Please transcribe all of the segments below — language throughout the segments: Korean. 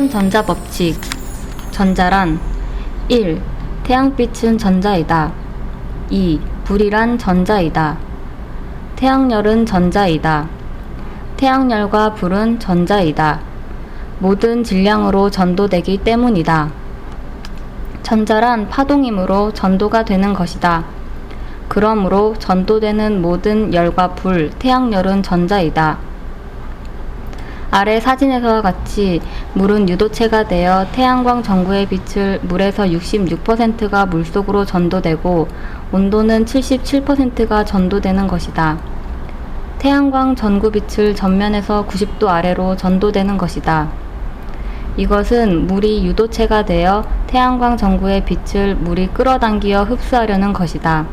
3만 전자 법칙. 전자란 1. 태양빛은 전자이다. 2. 불이란 전자이다. 태양열은 전자이다. 태양열과 불은 전자이다. 모든 질량으로 전도되기 때문이다. 전자란 파동이므로 전도가 되는 것이다. 그러므로 전도되는 모든 열과 불, 태양열은 전자이다. 아래 사진에서와 같이 물은 유도체가 되어 태양광 전구의 빛을 물에서 66%가 물속으로 전도되고 온도는 77%가 전도되는 것이다. 태양광 전구 빛을 전면에서 90도 아래로 전도되는 것이다. 이것은 물이 유도체가 되어 태양광 전구의 빛을 물이 끌어당기어 흡수하려는 것이다.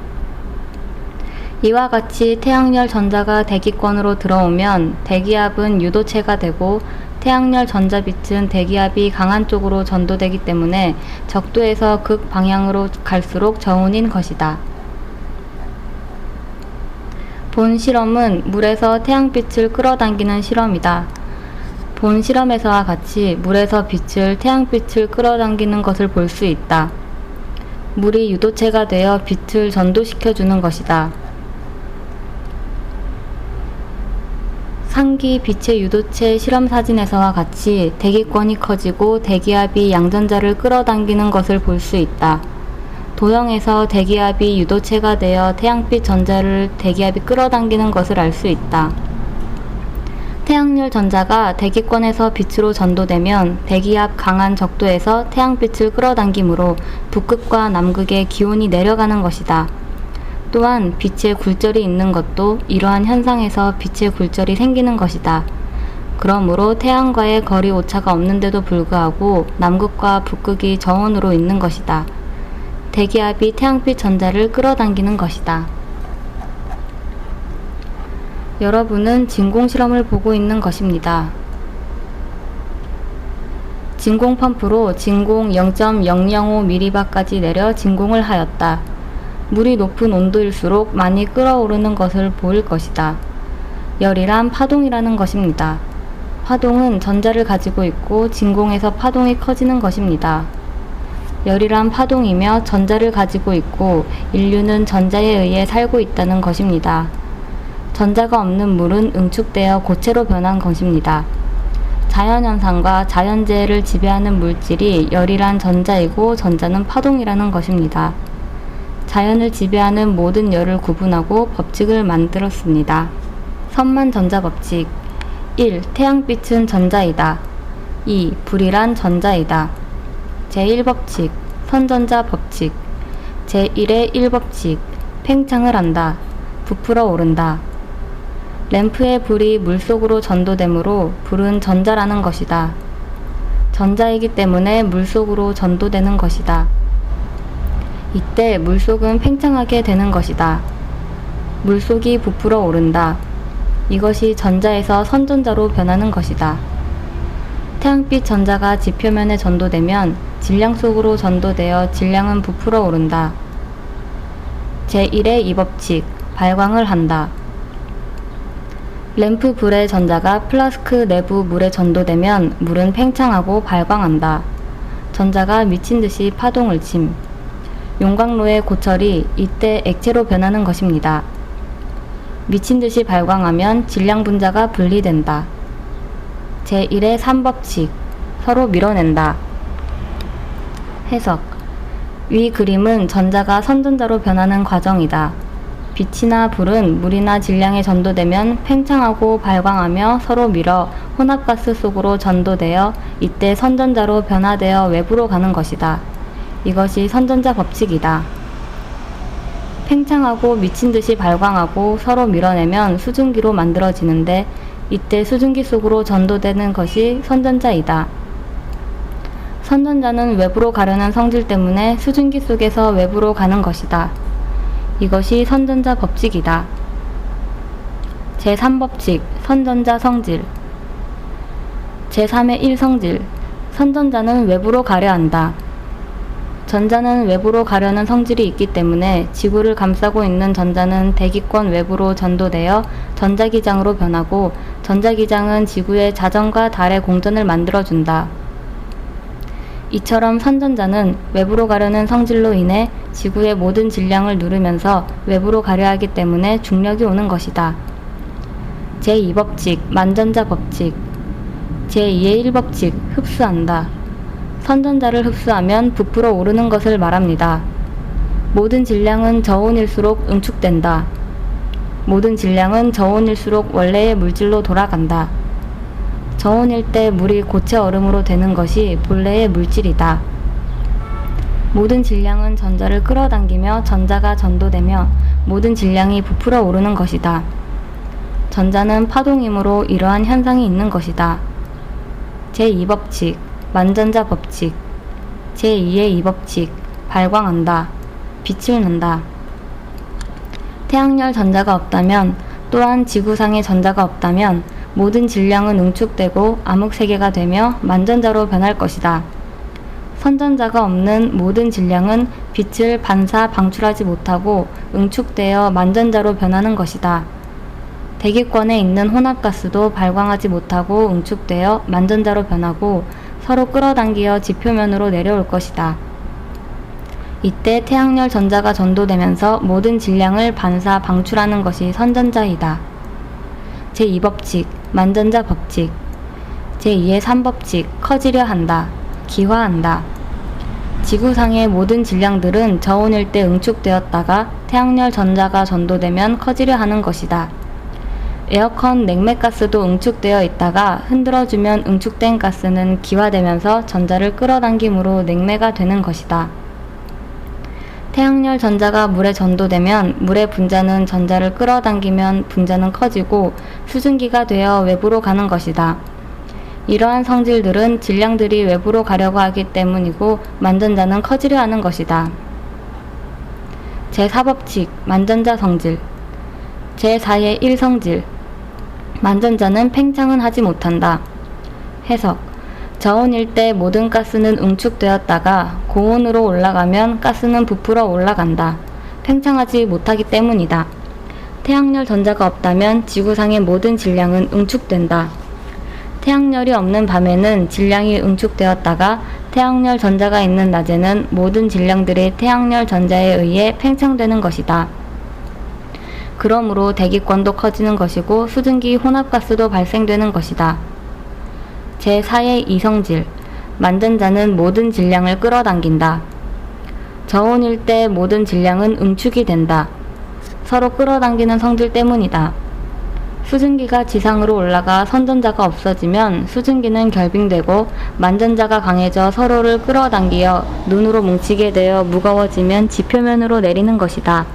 이와 같이 태양열 전자가 대기권으로 들어오면 대기압은 유도체가 되고 태양열 전자빛은 대기압이 강한 쪽으로 전도되기 때문에 적도에서 극방향으로 갈수록 저온인 것이다. 본 실험은 물에서 태양빛을 끌어당기는 실험이다. 본 실험에서와 같이 물에서 빛을 태양빛을 끌어당기는 것을 볼 수 있다. 물이 유도체가 되어 빛을 전도시켜주는 것이다. 상기 빛의 유도체 실험 사진에서와 같이 대기권이 커지고 대기압이 양전자를 끌어당기는 것을 볼 수 있다. 도형에서 대기압이 유도체가 되어 태양빛 전자를 대기압이 끌어당기는 것을 알 수 있다. 태양열 전자가 대기권에서 빛으로 전도되면 대기압 강한 적도에서 태양빛을 끌어당기므로 북극과 남극의 기온이 내려가는 것이다. 또한 빛의 굴절이 있는 것도 이러한 현상에서 빛의 굴절이 생기는 것이다. 그러므로 태양과의 거리 오차가 없는데도 불구하고 남극과 북극이 저온으로 있는 것이다. 대기압이 태양빛 전자를 끌어당기는 것이다. 여러분은 진공 실험을 보고 있는 것입니다. 진공 펌프로 진공 0.005mB까지 내려 진공을 하였다. 물이 높은 온도일수록 많이 끓어오르는 것을 보일 것이다. 열이란 파동이라는 것입니다. 파동은 전자를 가지고 있고 진공에서 파동이 커지는 것입니다. 열이란 파동이며 전자를 가지고 있고 인류는 전자에 의해 살고 있다는 것입니다. 전자가 없는 물은 응축되어 고체로 변한 것입니다. 자연현상과 자연재해를 지배하는 물질이 열이란 전자이고 전자는 파동이라는 것입니다. 자연을 지배하는 모든 열을 구분하고 법칙을 만들었습니다. 선만 전자 법칙. 1. 태양빛은 전자이다. 2. 불이란 전자이다. 제1법칙. 선전자 법칙. 제1의 1법칙. 팽창을 한다. 부풀어 오른다. 램프의 불이 물속으로 전도되므로 불은 전자라는 것이다. 전자이기 때문에 물속으로 전도되는 것이다. 이때 물속은 팽창하게 되는 것이다. 물속이 부풀어 오른다. 이것이 전자에서 선전자로 변하는 것이다. 태양빛 전자가 지표면에 전도되면 질량 속으로 전도되어 질량은 부풀어 오른다. 제1의 2법칙. 발광을 한다. 램프 불의 전자가 플라스크 내부 물에 전도되면 물은 팽창하고 발광한다. 전자가 미친듯이 파동을 침. 용광로의 고철이 이때 액체로 변하는 것입니다. 미친듯이 발광하면 질량 분자가 분리된다. 제1의 3법칙. 서로 밀어낸다. 해석. 위 그림은 전자가 선전자로 변하는 과정이다. 빛이나 불은 물이나 질량에 전도되면 팽창하고 발광하며 서로 밀어 혼합가스 속으로 전도되어 이때 선전자로 변화되어 외부로 가는 것이다. 이것이 선전자 법칙이다. 팽창하고 미친듯이 발광하고 서로 밀어내면 수증기로 만들어지는데 이때 수증기 속으로 전도되는 것이 선전자이다. 선전자는 외부로 가려는 성질 때문에 수증기 속에서 외부로 가는 것이다. 이것이 선전자 법칙이다. 제3법칙. 선전자 성질. 제3의 1성질. 선전자는 외부로 가려 한다. 전자는 외부로 가려는 성질이 있기 때문에 지구를 감싸고 있는 전자는 대기권 외부로 전도되어 전자기장으로 변하고 전자기장은 지구의 자전과 달의 공전을 만들어준다. 이처럼 선전자는 외부로 가려는 성질로 인해 지구의 모든 질량을 누르면서 외부로 가려 하기 때문에 중력이 오는 것이다. 제2법칙 만전자 법칙 제2의 1법칙 흡수한다. 선전자를 흡수하면 부풀어 오르는 것을 말합니다. 모든 질량은 저온일수록 응축된다. 모든 질량은 저온일수록 원래의 물질로 돌아간다. 저온일 때 물이 고체 얼음으로 되는 것이 본래의 물질이다. 모든 질량은 전자를 끌어당기며 전자가 전도되며 모든 질량이 부풀어 오르는 것이다. 전자는 파동이므로 이러한 현상이 있는 것이다. 제2법칙 만전자 법칙 제2의 2법칙 발광한다. 빛을 낸다. 태양열 전자가 없다면 또한 지구상에 전자가 없다면 모든 질량은 응축되고 암흑세계가 되며 만전자로 변할 것이다. 선전자가 없는 모든 질량은 빛을 반사 방출하지 못하고 응축되어 만전자로 변하는 것이다. 대기권에 있는 혼합가스도 발광하지 못하고 응축되어 만전자로 변하고 서로 끌어당기어 지표면으로 내려올 것이다. 이때 태양열 전자가 전도되면서 모든 질량을 반사 방출하는 것이 선전자이다. 제2법칙 만전자 법칙 제2의 3법칙 커지려 한다. 기화한다. 지구상의 모든 질량들은 저온일 때 응축되었다가 태양열 전자가 전도되면 커지려 하는 것이다. 에어컨 냉매가스도 응축되어 있다가 흔들어주면 응축된 가스는 기화되면서 전자를 끌어당김으로 냉매가 되는 것이다. 태양열 전자가 물에 전도되면 물의 분자는 전자를 끌어당기면 분자는 커지고 수증기가 되어 외부로 가는 것이다. 이러한 성질들은 질량들이 외부로 가려고 하기 때문이고 만전자는 커지려 하는 것이다. 제4법칙 만전자 성질 제4의 1성질 만전자는 팽창은 하지 못한다. 해석 저온일 때 모든 가스는 응축되었다가 고온으로 올라가면 가스는 부풀어 올라간다. 팽창하지 못하기 때문이다. 태양열 전자가 없다면 지구상의 모든 질량은 응축된다. 태양열이 없는 밤에는 질량이 응축되었다가 태양열 전자가 있는 낮에는 모든 질량들이 태양열 전자에 의해 팽창되는 것이다. 그러므로 대기권도 커지는 것이고 수증기 혼합가스도 발생되는 것이다. 제4의 2성질 만전자는 모든 질량을 끌어당긴다. 저온일 때 모든 질량은 응축이 된다. 서로 끌어당기는 성질 때문이다. 수증기가 지상으로 올라가 선전자가 없어지면 수증기는 결빙되고 만전자가 강해져 서로를 끌어당기어 눈으로 뭉치게 되어 무거워지면 지표면으로 내리는 것이다.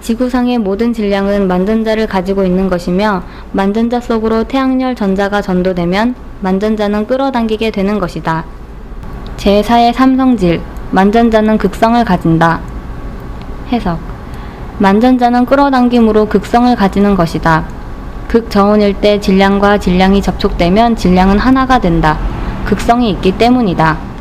지구상의 모든 질량은 만전자를 가지고 있는 것이며 만전자 속으로 태양열 전자가 전도되면 만전자는 끌어당기게 되는 것이다. 제4의 3성질 만전자는 극성을 가진다. 해석 만전자는 끌어당김으로 극성을 가지는 것이다. 극저온일 때 질량과 질량이 접촉되면 질량은 하나가 된다. 극성이 있기 때문이다.